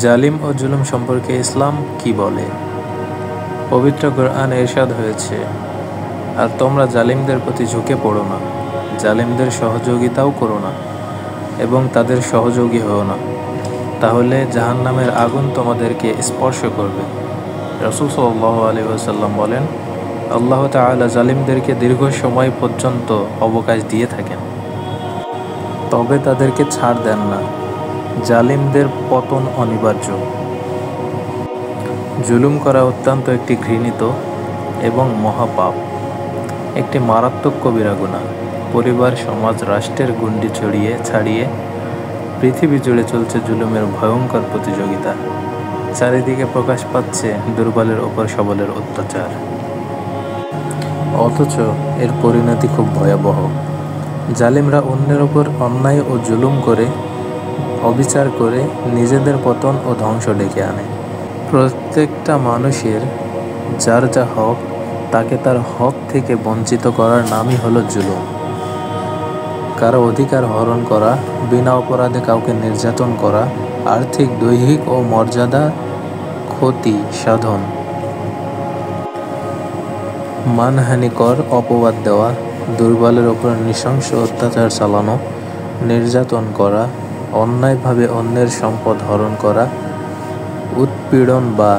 জালিম ও জুলুম সম্পর্কে ইসলাম কি বলে? পবিত্র কোরআনে ইরশাদ হয়েছে, আর তোমরা জালিমদের প্রতি ঝুঁকে পড়ো না, জালিমদের সহযোগিতাও করো না এবং তাদের সহযোগী হও না, তাহলে জাহান্নামের আগুন তোমাদেরকে স্পর্শ করবে। রাসূল সাল্লাল্লাহু আলাইহি ওয়াসাল্লাম বলেন, আল্লাহ তাআলা জালিমদেরকে দীর্ঘ সময় পর্যন্ত অবকাশ দিয়ে থাকেন, তবে তাদেরকে ছাড় দেন না। জালিমদের পতন অনিবার্য। জুলুম করা অত্যন্ত একটি ঘৃণিত এবং মহাপাপ, একটি মারাত্মক কবিরা গুনাহ। পরিবার, সমাজ, রাষ্ট্রের গণ্ডি ছাড়িয়ে পৃথিবী জুড়ে চলছে জুলুমের ভয়ঙ্কর প্রতিযোগিতা। চারিদিকে প্রকাশ পাচ্ছে দুর্বলের ওপর সবলের অত্যাচার, অথচ এর পরিণতি খুব ভয়াবহ। জালিমরা অন্যের ওপর অন্যায় ও জুলুম করে, অবিচার করে নিজেদের পতন ও ধ্বংস ডেকে আনে। প্রত্যেকটা মানুষের যার যা হক, তাকে তার হক থেকে বঞ্চিত করার নামই হলো জুলুম। কারো অধিকার হরণ করা, বিনা অপরাধে কাউকে নির্যাতন করা, আর্থিক, দৈহিক ও মর্যাদা ক্ষতি সাধন, মানহানিকর অপবাদ দেওয়া, দুর্বলের ওপর নৃশংস অত্যাচার চালানো, নির্যাতন করা, অন্যায়ভাবে অন্যের সম্পদ হরণ করা, উৎপীড়ন বা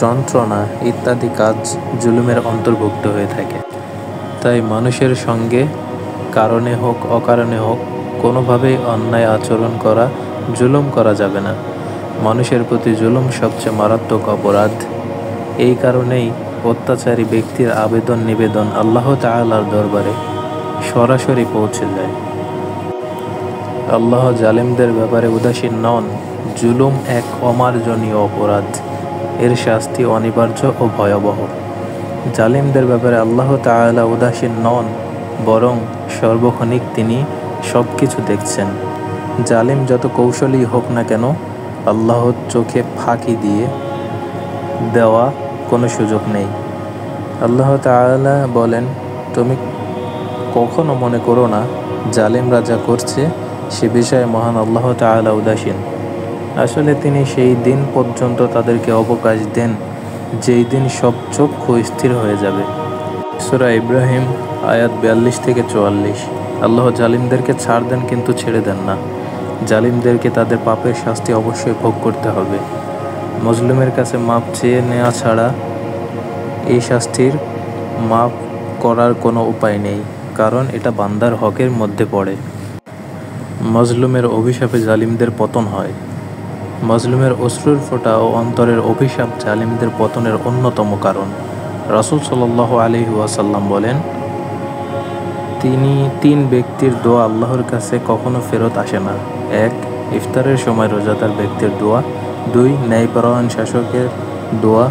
যন্ত্রণা ইত্যাদি কাজ জুলুমের অন্তর্ভুক্ত হয়ে থাকে। তাই মানুষের সঙ্গে কারণে হোক অকারণে হোক কোনোভাবেই অন্যায় আচরণ করা, জুলুম করা যাবে না। মানুষের প্রতি জুলুম সবচেয়ে মারাত্মক অপরাধ। এই কারণেই অত্যাচারী ব্যক্তির আবেদন নিবেদন আল্লাহ তাআলার দরবারে সরাসরি পৌঁছে যায়। আল্লাহ জালিমদের ব্যাপারে উদাসীন নন। জুলুম এক অমার্জনীয় অপরাধ, এর শাস্তি অনিবার্য ও ভয়াবহ। জালিমদের ব্যাপারে আল্লাহ তাআলা উদাসীন নন, বরং সর্বক্ষণিক তিনি সব কিছু দেখছেন। জালিম যত কৌশলী হোক না কেন, আল্লাহর চোখে ফাঁকি দিয়ে দেওয়া কোনো সুযোগ নেই। আল্লাহ তাআলা বলেন, তুমি কখনো মনে করো না জালিমরা যা করছে সে বিষয়ে মহান আল্লাহ তাআলা উদাসীন। আসলে তিনি সেই দিন পর্যন্ত তাদেরকে অবকাশ দেন যেই দিন সব চক্ষু স্থির হয়ে যাবে। সূরা ইব্রাহিম আয়াত 42 থেকে 44। আল্লাহ জালিমদেরকে ছাড় দেন কিন্তু ছেড়ে দেন না। জালিমদেরকে তাদের পাপের শাস্তি অবশ্যই ভোগ করতে হবে। মজলুমের কাছে মাপ চেয়ে নেওয়া ছাড়া এই শাস্তির মাপ করার কোনো উপায় নেই, কারণ এটা বান্দার হকের মধ্যে পড়ে। মজলুমের অভিশাপে জালিমদের পতন হয়। মজলুমের অশ্রুর ফোঁটা ও অন্তরের অভিশাপ জালিমদের পতনের অন্যতম কারণ। রাসূল সাল্লাল্লাহু আলাইহি ওয়াসাল্লাম বলেন, তিন ব্যক্তির দোয়া আল্লাহর কাছে কখনো ফেরত আসে না। 1. ইফতারের সময় রোজাদার ব্যক্তির দোয়া। 2. ন্যায়পরায়ণ শাসকের দোয়া।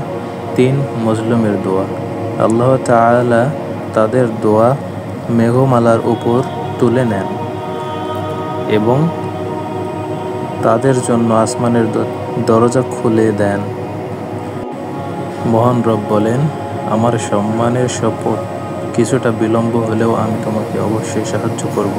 3. মজলুমের দোয়া। আল্লাহ তাআলা তাদের দোয়া মেঘমালার উপর তুলে নেন এবং তাদের জন্য আসমানের দরজা খুলে দেন। মহান রব বলেন, আমার সম্মানের শপথ, কিছুটা বিলম্ব হলেও আমি তোমাকে অবশ্যই সাহায্য করব।